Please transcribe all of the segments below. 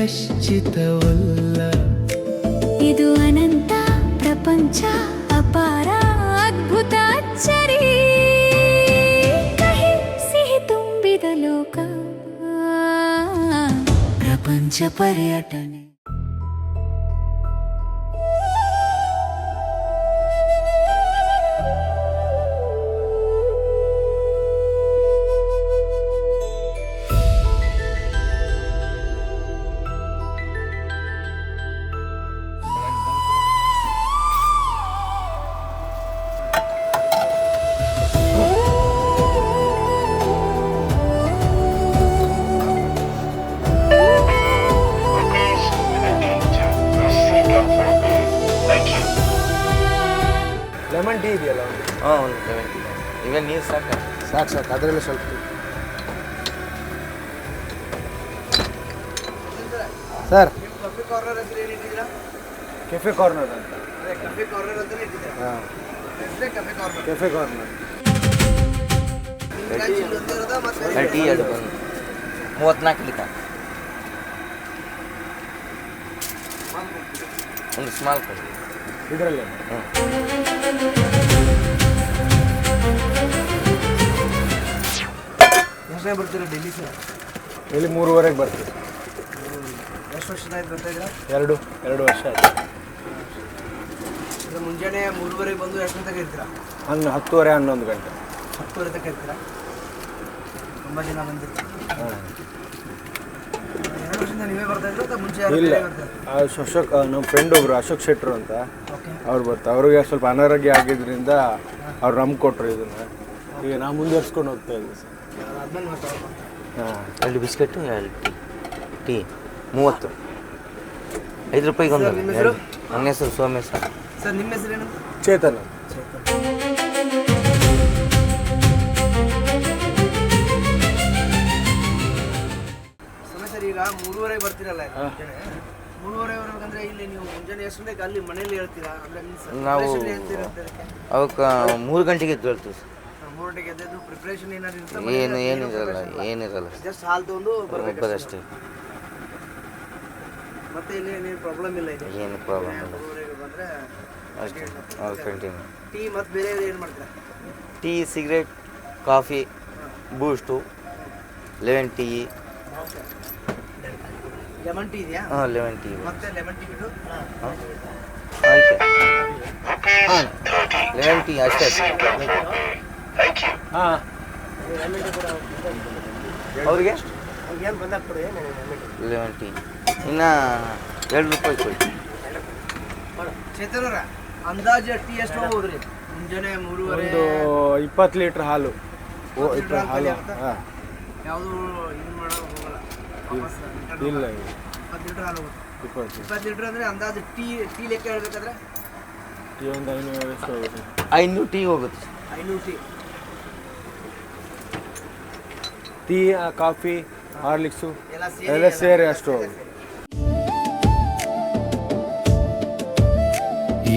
ಕಶ್ಚಿತವಲ್ಲ. ಇದು ಅನಂತ ಪ್ರಪಂಚ ಅಪಾರ ಅದ್ಭುತ ಅಚ್ಚರಿ, ಕಹಿ ಸಿಹಿ ತುಂಬಿದ ಲೋಕ ಪ್ರಪಂಚ ಪರ್ಯಟನೆ. ಲೆಮನ್ ಟೀ ಇದೆಯಲ್ಲ ಒಂದು ಲೆಮನ್ ಟೀ. ಈಗ ನೀರು ಸಾಕು ಸಾಕು ಅದರಲ್ಲೇ ಸ್ವಲ್ಪ ಸರ್. ಕೆಫೆ ಕಾರ್ನರ್ ಅಂತ. ಹಾಂ, ಕೆಫೆ ಕಾರ್ನರ್. ಟೀ ಎರಡು ಬಂದು 34 ಲೀಟರ್. ಒಂದು ಸ್ಮಾಲ್ ಕೊಡಿ ಇದರಲ್ಲೇ. ಎಷ್ಟನೇ ಬರ್ತೀರಾ ಡೆಲ್ಲಿ ಸರ್? ಇಲ್ಲಿ 3:30ಗೆ ಬರ್ತೀವಿ. ಎಷ್ಟು ವರ್ಷದ ಆಯ್ತು ಬರ್ತಾ ಇದ್ದೀರಾ? 2 ವರ್ಷ ಆಯ್ತು. ಮುಂಜಾನೆ 3:30ಗೆ ಬಂದು ಎಷ್ಟು ಗಂಟೆಗೆ ಇರ್ತೀರಾ? 10:30 11 ಗಂಟೆ. 10:30 ತನಕ ಇರ್ತೀರಾ? ತುಂಬ ಜನ ಬಂದಿರ್ತೀರಾ? ಹಾಂ. 2 ವರ್ಷದಿಂದ ನೀವೇ ಬರ್ತಾ ಇದ್ರು ಅಥವಾ ಮುಂಚೆ ಇಲ್ಲ, ಅಶೋಕ್ ನಮ್ಮ ಫ್ರೆಂಡ್ ಒಬ್ರು ಅಶೋಕ್ ಶೆಟ್ರು ಅಂತ ಅವ್ರು ಬರ್ತಾರೆ. ಅವ್ರಿಗೆ ಸ್ವಲ್ಪ ಅನಾರೋಗ್ಯ ಆಗಿದ್ದರಿಂದ ಅವ್ರು ನಮ್ಗೆ ಕೊಟ್ಟರು ಇದನ್ನು. ಈಗ ನಾವು ಮುಂದುವರ್ಸ್ಕೊಂಡು ಹೋಗ್ತಾ ಇದ್ದೀವಿ ಸರ್. ಆದ್ಮೇಲೆ ಮತ್ತೆ ಹಾಂ. 2 ಬಿಸ್ಕೆಟು 2 ಟೀ 30. 5 ರೂಪಾಯಿಗೆ ಒಂದು. ನಿಮ್ಮ ಹೆಸರು? ನನ್ನ ಹೆಸರು ಸೋಮೇಶ. ಸರ್ ನಿಮ್ಮ ಹೆಸರೇನು? ಚೇತನ್. ಸರ್ ಈಗ 3:30ಗೆ ಬರ್ತೀರಲ್ಲ ಮುಂಜಾನೆ 3:30 ಬರ್ಬೇಕಂದ್ರೆ ಇಲ್ಲಿ ನೀವು ಮುಂಜಾನೆ ಎಷ್ಟು ಗಂಟೆಗೆ ಅಲ್ಲಿ ಮನೇಲಿ ಹೇಳ್ತೀರಾ? ಅಂದರೆ ನಾವು ಅವಕ್ಕೆ 3 ಗಂಟೆಗೆ ಎದ್ದು ಹೇಳ್ತೀವಿ ಸರ್. 3 ಗಂಟೆಗೆ ಎದ್ದು ಪ್ರಿಪ್ರೇಷನ್ ಏನಾದ್ರು ಇರುತ್ತೆ? ಏನಿರಲ್ಲ ಜಸ್ಟ್ ಹಾಲು ತೊಗೊಂಡು ಒಬ್ಬರಷ್ಟೇ. ಮತ್ತೆ ಇಲ್ಲಿ ಏನು ಪ್ರಾಬ್ಲಮ್ ಇಲ್ಲ ಇದೆ? ಏನು ಪ್ರಾಬ್ಲಮ್ ಇಲ್ಲ 3:30ಗೆ ಬಂದರೆ ಅಷ್ಟೇ. ಅವ್ರು ಕಂಟಿನ್ಯೂ ಟೀ ಮತ್ತು ಬೇರೆ ಏನು ಮಾಡ್ತೀರಾ? Tea, cigarette, coffee, boost, lemon tea. Lemon tea ಇದೆಯಾ? ಹಾಂ, ಲೆಮನ್ ಟೀ. ಮತ್ತೆ ಲೆಮನ್ ಟೀ ಬಿಟ್ಟು ಆಯ್ತು. ಹಾಂ, ಲೆಮನ್ ಟೀ ಅಷ್ಟೇ. ಹಾಂ, ಅವ್ರಿಗೆ ಏನು ಬಂದಾಗ ಕೊಡಿ ಲೆಮನ್ ಟೀ. ಇನ್ನು 2 ರೂಪಾಯಿ ಕೊಡಿ. ಚೇತನರ ಅಂದಾಜು ಟೀ ಎಷ್ಟು ಹೋಗ್ಬೋದ್ರಿ? ಮುಂಜಾನೆ 3:30 ಒಂದು 20 ಲೀಟ್ರ್ ಹಾಲು. 20 ಹಾಲು. ಹಾಂ, ಯಾವುದು ಇದು ಮಾಡೋ ಹೋಗಲ್ಲ. ಇಲ್ಲ 20 ಲೀಟ್ರ್ ಹಾಲು ಹೋಗುತ್ತೆ. 20 ಲೀಟ್ರ್ ಅಂದರೆ ಅಂದಾಜು ಟೀ ಲೆಕ್ಕ ಹೇಳ್ಬೇಕಾದ್ರೆ ಟೀ ಒಂದು 500 ಎಷ್ಟು ಹೋಗುತ್ತೆ? 500 ಟೀ ಹೋಗುತ್ತೆ. 500 ಟೀ. ಟೀ, ಕಾಫಿ, ಹಾರ್ಲಿಕ್ಸು ಎಲ್ಲ ಎಲ್ಲ ಸೇರಿ ಅಷ್ಟು ಹೋಗುತ್ತೆ.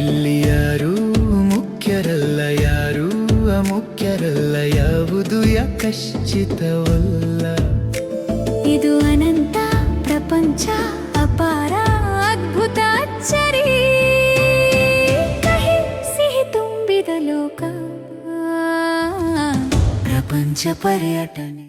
ಇಲ್ಲಿ ಯಾರೂ ಮುಖ್ಯರಲ್ಲ, ಯಾರೂ ಅಮುಖ್ಯರಲ್ಲ, ಯಾವುದು ಕಶ್ಚಿತವಲ್ಲ. ಇದು ಅನಂತ ಪ್ರಪಂಚ ಅಪಾರ ಅದ್ಭುತ ಅಚ್ಚರಿ, ಕಹಿ ಸಿಹಿ ತುಂಬಿದ ಲೋಕ ಪ್ರಪಂಚ ಪರ್ಯಟನೆ.